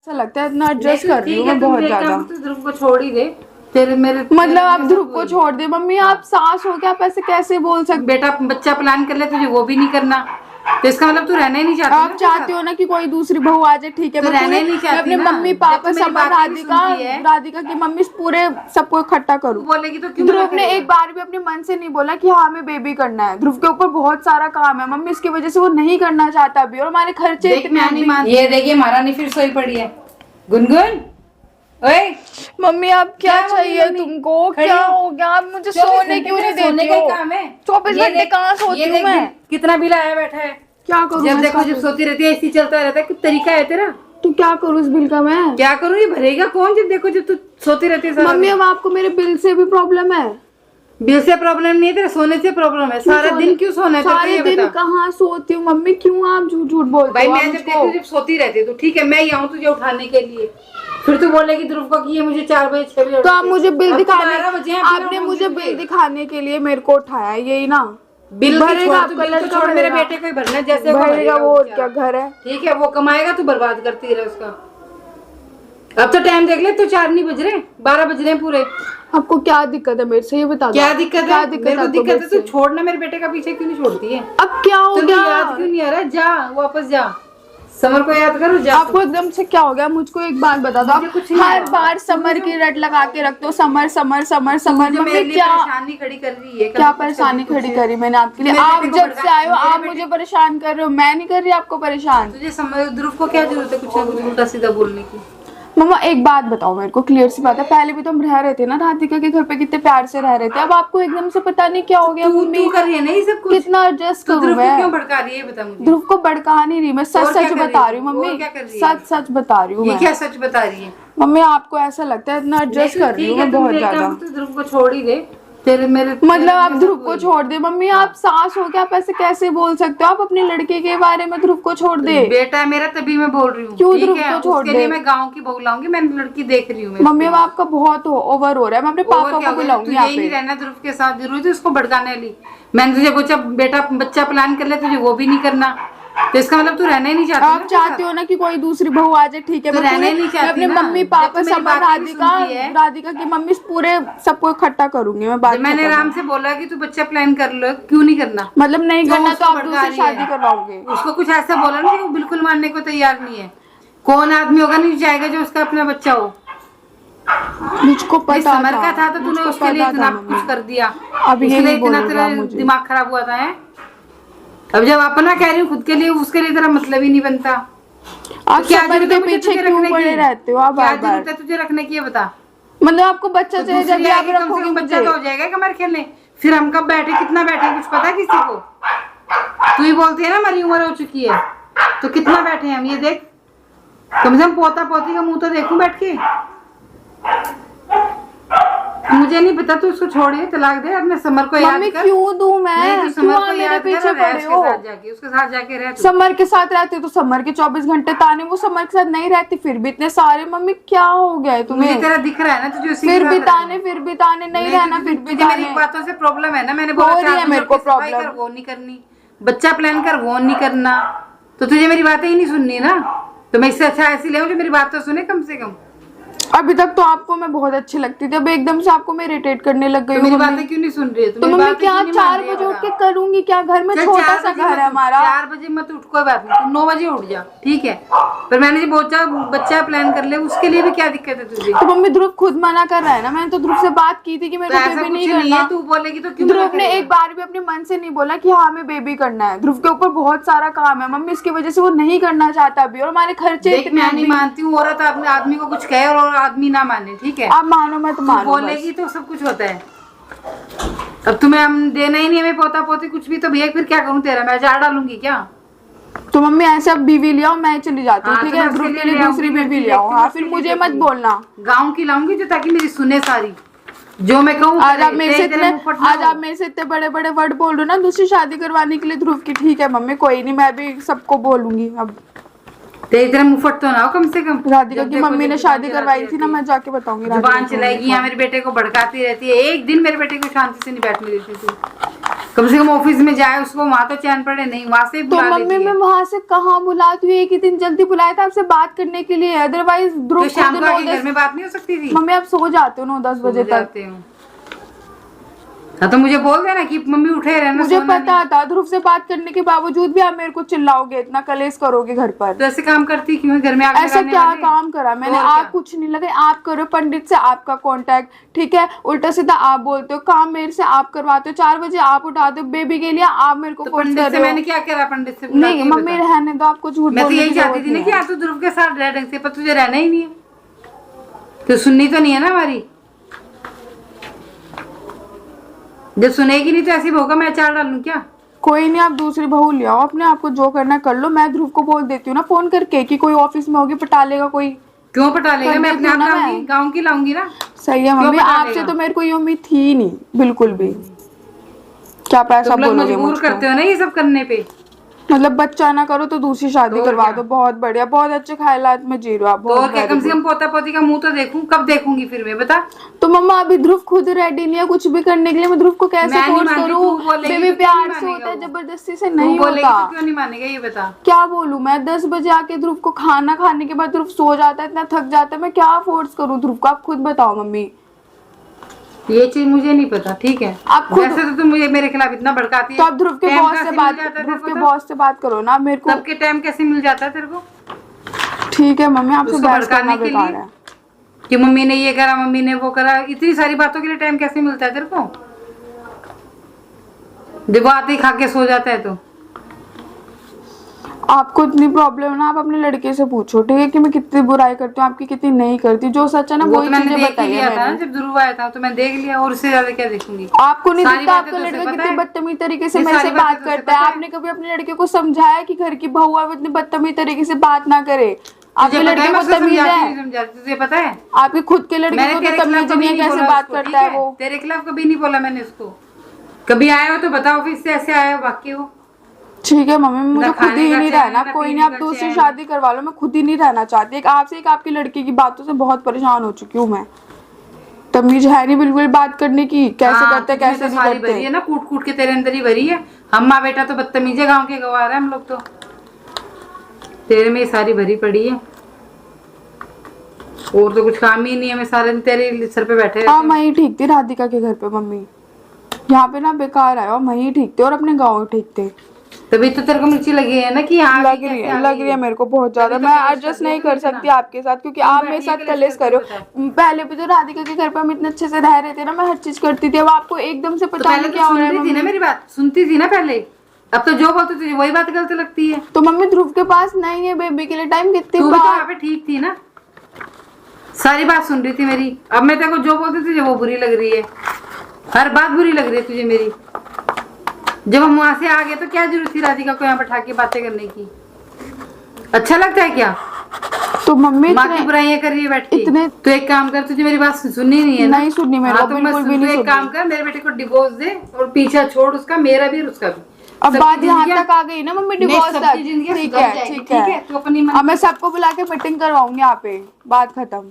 ऐसा लगता है इतना एडजस्ट कर रही हूँ मैं बहुत ज्यादा। ध्रुव को छोड़ ही दे तेरे मेरे मतलब आप ध्रुव को छोड़ दे। मम्मी आप सास हो क्या, आप ऐसे कैसे बोल सकते? बेटा बच्चा प्लान कर ले तुझे वो भी नहीं करना, तो इसका मतलब तू रहना ही नहीं चाहती। आप चाहते हो ना कि कोई दूसरी बहू आ जाए, ठीक है। तो रहना ही नहीं चाहती अपने ना। मम्मी पापा जब तू मेरी सब बात नहीं राधिका की मम्मी पूरे सबको इकट्ठा करूँ। बोलेगी तो क्यों? ध्रुव ने एक बार भी अपने मन से नहीं बोला कि हाँ हमें बेबी करना है। ध्रुव के ऊपर बहुत सारा काम है मम्मी, इसकी वजह से वो नहीं करना चाहता अभी। और हमारे खर्चे ये देखिए महारानी फिर सोई पड़ी है। गुनगुन ओए मम्मी आप क्या चाहिए तुमको? क्या हो गया? आप मुझे सोने क्यों नहीं देती हो? 24 घंटे कहाँ सोती हूँ मैं? कितना बिल आया बैठा है। क्या करूँ? जब देखो जब सोती रहती है ऐसी चलता रहता है। कुछ तरीका है तेरा? तो क्या करूँ इस बिल का मैं? क्या करूँ? ये भरेगा कौन जब देखो जब तू सोती रहती है? मम्मी अब आपको मेरे बिल से भी प्रॉब्लम है? बिल से प्रॉब्लम नहीं है, तेरे सोने से प्रॉब्लम है। सारा दिन क्यों सोना है? सारे दिन कहाँ सोती हूँ मम्मी? क्यों आप झूठ झूठ बोलते हो? भाई मैं जब देखती हूँ जब सोती रहती है तो ठीक है मैं ही आऊँ तुझे उठाने के लिए, फिर तू बोलेगी ध्रुव को कि ये मुझे 4 बजे 6 बजे। तो आप मुझे बिल दिखाने, आपने मुझे बिल दिखाने के लिए मेरे को उठाया, यही ना? बिल भरेगा आपका लड़का, मेरे बेटे को ही भरना जैसे भरेगा वो। क्या घर है? ठीक है वो कमाएगा तू बर्बाद करती रहे उसका। अब तो टाइम देख ले, तो 4 नहीं बज रहे 12 बज रहे पूरे। आपको क्या दिक्कत है मेरे से, ये बता दो। क्या दिक्कत है? क्या दिक्कत है? तू छोड़ना मेरे बेटे का पीछे क्यों नहीं छोड़ती है? अब क्या हो गया? याद क्यों नहीं आ रहा? जा वापस जा, समर को याद करो। जा आपको एकदम से क्या हो गया? मुझको एक बात बता दो। आप हर बार समर की रट लगा के रखते हो, summer summer summer summer. Mummy क्या परेशानी खड़ी कर रही है? क्या परेशानी खड़ी करी मैंने आपके लिए? आप जब से आए हो आप मुझे परेशान कर रहे हो, मैं नहीं कर रही आपको परेशान। तुझे ध्रुव को क्या जरूरत है कुछ ना कुछ उल्टा सीधा बोलने की? मम्मा एक बात बताओ मेरे को, क्लियर सी बात है। पहले भी तो हम रह रहे थे ना राधिका के घर पे, कितने प्यार से रह रहे थे। अब आपको एकदम से पता नहीं क्या हो गया। मम्मी कर रही है नहीं सब कुछ, कितना एडजस्ट करूं मैं? क्यों भड़का रही है बता मुझे? ध्रुव को भड़का नहीं रही मैं, सच सच बता रही हूँ मम्मी, सच सच बता रही हूँ। ये क्या सच बता रही है? मम्मी आपको ऐसा लगता है इतना एडजस्ट कर रही हूँ मैं बहुत ज्यादा। ध्रुव को छोड़ ही दे तेरे मेरे। मतलब आप ध्रुव को छोड़ दे? मम्मी आप सास हो क्या, आप ऐसे कैसे बोल सकते हो? आप अपने लड़के के बारे में ध्रुव को छोड़ दे। बेटा मेरा तभी मैं बोल रही हूँ। क्यों ध्रुव को छोड़ दे? मैं गाँव की बहू लाऊंगी, मैं लड़की देख रही हूँ। मम्मी अब आपका बहुत ओवर हो रहा है। मैं अपने पापा को बुलाऊंगी यहाँ पे। नहीं रहना ध्रुव के साथ, जरूरी थी उसको भड़काने वाली। मैंने तुझे पूछा बेटा बच्चा प्लान कर ले, तुझे वो भी नहीं करना, तो इसका मतलब तू रहना ही नहीं चाहती। आप चाहते हो ना कि कोई दूसरी बहू आ जाए, ठीक है। तो रहना ही नहीं चाहती। अपने मम्मी पापा सब राधिका की मम्मी पूरे सबको इकट्ठा करूंगी मैं। बात मैंने आराम से बोला कि तू बच्चा प्लान कर लो, क्यों नहीं करना? मतलब नहीं करना तो आप दूसरी शादी करवाओगे? उसको कुछ ऐसा बोला ना, वो बिल्कुल मानने को तैयार नहीं है। कौन आदमी होगा नहीं चाहेगा जो उसका अपना बच्चा हो? मुझको पता समर का था तो तूने उसके लिए इतना कुछ कर दिया, अब ये इतना तेरा दिमाग खराब हुआ था। अब जब अपना कह रही हूँ खुद के लिए, उसके लिए तेरा मतलब ही नहीं बनता। आप क्या के पीछे क्यों पड़े रहते हो? आप क्या जरूरत है तुझे रखने की, ये बता। मतलब आपको बच्चा चाहिए जब आप रखोगे बच्चा तो हो जाएगा कमर खेलने, फिर हम कब बैठे कितना बैठे कुछ पता किसी को? तू ही बोलती है ना हमारी उम्र हो चुकी है, तो कितना बैठे हम? ये देख कम से कम पोता पोती का मुंह तो देखूं बैठ के। मुझे नहीं पता, तू उसको छोड़िए तलाक दे, अपने समर को याद कर। क्यों दूं मैं? समर को मेरे पीछे पड़े हो? उसके साथ जाके रह। समर के साथ रहते तो समर के 24 घंटे ताने, वो समर के साथ नहीं रहती फिर भी इतने सारे। मम्मी क्या हो गया है तुम्हें? मुझे तेरा दिख रहा है ना तुझे फिर भी ताने नहीं रहना, फिर भी मेरी बातों से प्रॉब्लम है ना। मैंने बोला मेरे को प्रॉब्लम, वो नहीं करनी, बच्चा प्लान कर वो नहीं करना, तो तुझे मेरी बातें ही नहीं सुननी ना। तो मैं इससे अच्छा ऐसी ले जो मेरी बात तो सुने कम से कम। अभी तक तो आपको मैं बहुत अच्छी लगती थी, अब एकदम से आपको मैं इरिटेट करने लग गई। तो मेरी बातें क्यों नहीं सुन रही है? तो मम्मी क्या 4 बजे उठ के करूंगी क्या? घर में छोटा सा घर है हमारा। 4 बजे मत उठ, कोई बात नहीं, 9 बजे उठ जा ठीक है। पर मैंने जो बच्चा प्लान कर ले उसके लिए भी क्या दिक्कत है तुझे? तो मम्मी ध्रुव खुद मना कर रहा है ना। मैंने तो ध्रुव से बात की थी कि मेरे को बेबी नहीं करना। तू बोलेगी तो क्यों? ध्रुव ने एक बार भी अपने मन से नहीं बोला कि हाँ हमें बेबी करना है। ध्रुव के ऊपर बहुत सारा काम है मम्मी, इसकी वजह से वो नहीं करना चाहता अभी। और हमारे खर्चे इतने। मैं नहीं मानती हूँ औरत अपने आदमी को कुछ कहे और आदमी ना माने, ठीक है? आप मानो मत मानो, बोलेगी तो सब कुछ होता है। अब तुम्हें हम देना ही नहीं हमें पोता पोती कुछ भी, तो भैया फिर क्या करूँ तेरा? मैं जार डालूंगी क्या? तो मम्मी ऐसे अब बीवी ले आओ, मैं चली जाती हूँ ठीक है? ध्रुव के लिए दूसरी बीवी ले आओ। हाँ फिर मुझे मत बोलना। गाँव की लाऊंगी जो ताकि मेरी सुने सारी, जो मैं कहूँ। आज आप मेरे से इतने बड़े बड़े वर्ड बोल रहे हो ना दूसरी शादी करवाने के लिए ध्रुव की। ठीक है मम्मी कोई नहीं, मैं भी सबको बोलूंगी। अब तेरे मुंह फट तो ना हो कम से कम। राधिका की मम्मी ने शादी करवाई थी ना, मैं जाके बताऊंगी। जुबान चलाएगी यहाँ, मेरे बेटे को भड़काती रहती है। एक दिन मेरे बेटे को शांति से नहीं बैठने देती थी। कम से कम ऑफिस में जाए, उसको वहां तो चैन पड़े नहीं, वहां से तो बुला मम्मी लेती मैं है। वहां से कहाँ बुलाती हूँ, एक ही दिन जल्दी बुलाया था आपसे बात करने के लिए, अदरवाइज ध्रुव तो शाम खुद को 9 आके घर में बात नहीं हो सकती थी? मम्मी आप सो जाते हो 9-10 बजे तक। जाते हो हाँ, तो मुझे बोल देना कि मम्मी उठे रहना, मुझे सोना पता था ध्रुव से बात करने के बावजूद भी आप मेरे को चिल्लाओगे, इतना कलेश करोगे घर पर। नहीं। तो ऐसे काम करती क्यों है घर में? आग ऐसा लगाने क्या वाले? काम करा मैंने? और आप क्या? कुछ नहीं लगे, आप करो पंडित से आपका कांटेक्ट, ठीक है, उल्टा सीधा आप बोलते हो, काम मेरे से आप करवाते हो, 4 बजे आप उठाते हो बेबी के लिए, आप मेरे को तो फोर्स पंडित कर से रहे मैंने हो। क्या करा? पंडित से बुला नहीं के मम्मी बता। रहने दो, आपको झूठ मैं तो बोलने यही की चाहती जरूरत थी ना नहीं कि है। आप तो ध्रुव के साथ रह ढंग से, पर तुझे रहना ही नहीं है, तो सुननी तो नहीं है ना हमारी। जब सुनेगी नहीं तो ऐसी होगा, मैं चार डालूं क्या? कोई नहीं, आप दूसरी बहू ले आओ अपने, आपको जो करना कर लो। मैं ध्रुव को बोल देती हूँ ना फोन करके कि कोई ऑफिस में होगी, पटा लेगा कोई। क्यों पटा लेगा? कर मैं देती अपने हूँ आप ना मैं। लाऊंगी, गाँव की लाऊंगी ना। सही है क्यों मम्मी, पटा आपसे लेगा? तो मेरे को ये उम्मीद थी ही नहीं बिल्कुल भी। क्या पैसा तुम लोग बोलोगे मजबूर मुझको? करते हो ना ये सब करने पे। मतलब बच्चा ना करो तो दूसरी शादी तो करवा क्या? दो, बहुत बढ़िया, बहुत अच्छे ख्यालात में जी रहे हो आप, तो बहुत और क्या, very कम से good। कम पोता पोती का मुंह तो देखूं। कब देखूंगी फिर मैं, बता? तो मम्मा अभी ध्रुव खुद रेडी नहीं है कुछ भी करने के लिए, मैं ध्रुव को कैसे मैं नहीं फोर्स मानती, करूं? तू बोलेगी बेबी तो क्यों नहीं प्यार से मानेगा होता है, वो? जबरदस्ती से तू नहीं बोलेगी होता। तो क्यों नहीं मानेगा ये बता? क्या बोलूं मैं? 10 बजे आके ध्रुव को खाना खाने के बाद ध्रुव सो जाता है, इतना थक जाता है, मैं क्या फोर्स करूं ध्रुव को? आप खुद बताओ मम्मी। ये चीज मुझे नहीं पता, ठीक है? आप खुद- वैसे तो तुम मुझे मेरे खिलाफ इतना भड़काती है। तो आप ध्रुव के टाइम बॉस कैसे से मिल बात, जाता है ध्रुव तेरे के को? बॉस से बात करो ना मेरे को। सबके टाइम कैसे मिल जाता है तेरे को? ठीक है मम्मी, आपसे उसको बहस करना भड़काने के बेकार लिए है। कि मम्मी ने ये करा, मम्मी ने वो करा, इतनी सारी बातों के लिए टाइम कैसे मिलता है तेरे को? जब वो आते ही खा के सो जाता है तो। आपको इतनी प्रॉब्लम है ना, आप अपने लड़के से पूछो, ठीक है, कि मैं कितनी बुराई करती हूँ आपकी, कितनी नहीं करती। जो सच है ना वो वही तो मैंने चीजें देख ही बताई लिया है था ना, मैंने। जब ध्रुव आया था तो मैं देख लिया, और उससे ज्यादा क्या देखूंगी? आपको नहीं सारी दिखता बातें आपका तो उसे लड़का पता कितनी है। बदतमीज तरीके से ये मेरे से सारी बातें बात तो उसे करता है। पता है। आपने कभी अपने लड़के को समझाया कि घर की बहू है वो इतनी बदतमीज तरीके से बात ना करे? आपके तुझे पता लड़के है को मैं उसको तमीज समझाती है? नहीं समझाती, तुझे पता है? आपके खुद के लड़के मैंने को तेरे तो खिलाफ तमीज कभी नहीं है, नहीं कैसे बोला बात उसको, करता ठीक है वो। तेरे खिलाफ कभी नहीं बोला मैंने उसको। कभी आया हो तो बताओ, ऑफिस से ऐसे आया हो वाक्य हो। ठीक है मम्मी, मुझे ना खुद खाने ही का नहीं चैन, रहना। ना कोई पीने नहीं, आप का दूसरी चैन। शादी करवा लो, मैं खुद ही नहीं रहना चाहती। एक आपसे, एक आपकी लड़के की बातों से बहुत परेशान हो चुकी हूँ मैं। तमीज है नहीं बिल्कुल बात करने की, कैसे हाँ, करते तुझमें कैसे तो नहीं सारी भरी करते। है ना, कूट कूट के तेरे अंदर ही भरी है। हम माँ बेटा तो बदतमीज है, गाँव के गवार है हम लोग तो। तेरे में ये सारी भरी पड़ी है, और तो कुछ काम ही नहीं है। मैं सारे दिन तेरे सर पे बैठे रहते हाँ हैं। मैं ही ठीक थी राधिका के घर पे मम्मी, यहाँ पे ना बेकार आया और मैं ही ठीक थे और अपने गाँव ठीक थे। तभी तो तेरे को मिर्ची लगी है ना कि यहाँ लग रही है मेरे को बहुत ज्यादा। तभी तो मैं कलेश एडजस्ट कर नहीं रही है कर सकती इतना। आपके साथ, क्योंकि क्यों आप मेरे बैठी है साथ कलेश कलेश करके करो। पहले भी तो राधिका के घर पे हम इतने अच्छे से रह रहे थे ना, मैं हर चीज करती थी। अब आपको एकदम से तो पता पहले नहीं तो क्या हो रहा है सुनती थी ना मम्मी। मेरी बात, सुनती थी ना पहले। अब तो जो बोलती तुझे वही बात गलत लगती है। तो मम्मी ध्रुव के पास नहीं है बेबी के लिए टाइम, कितनी तू भी तो बार वहाँ पे ठीक थी ना, सारी बात सुन रही थी मेरी। अब मैं तेरे को जो बोलती तुझे वो बुरी लग रही है, हर बात बुरी लग रही है तुझे मेरी। जब हम वहां से आ गए तो क्या जरूरत थी राधिका को यहाँ बैठा के बातें करने की? अच्छा लगता है क्या? तो मम्मी माँ की बुराइयां कर रही है बैठ के। इतने- तो एक काम कर, तुझे मेरी बात सुननी नहीं है ना? नहीं सुननी मेरे हाँ, को, तो बिल्कुल भी तू नहीं एक काम सुननी। कर, मेरे बेटे को डिवोर्स दे और पीछा छोड़ उसका, मेरा भी और उसका भी। अब सबकी बात यहाँ जिंदगियां- तक आ गई ना मम्मी, नहीं, डिवोर्स सबकी तक। जिंदगियां ठीक सुधर है जाएगी, ठीक है। तू अपनी मन अब मैं सबको बुला के मीटिंग करवाऊंगी यहाँ पे, बात खत्म।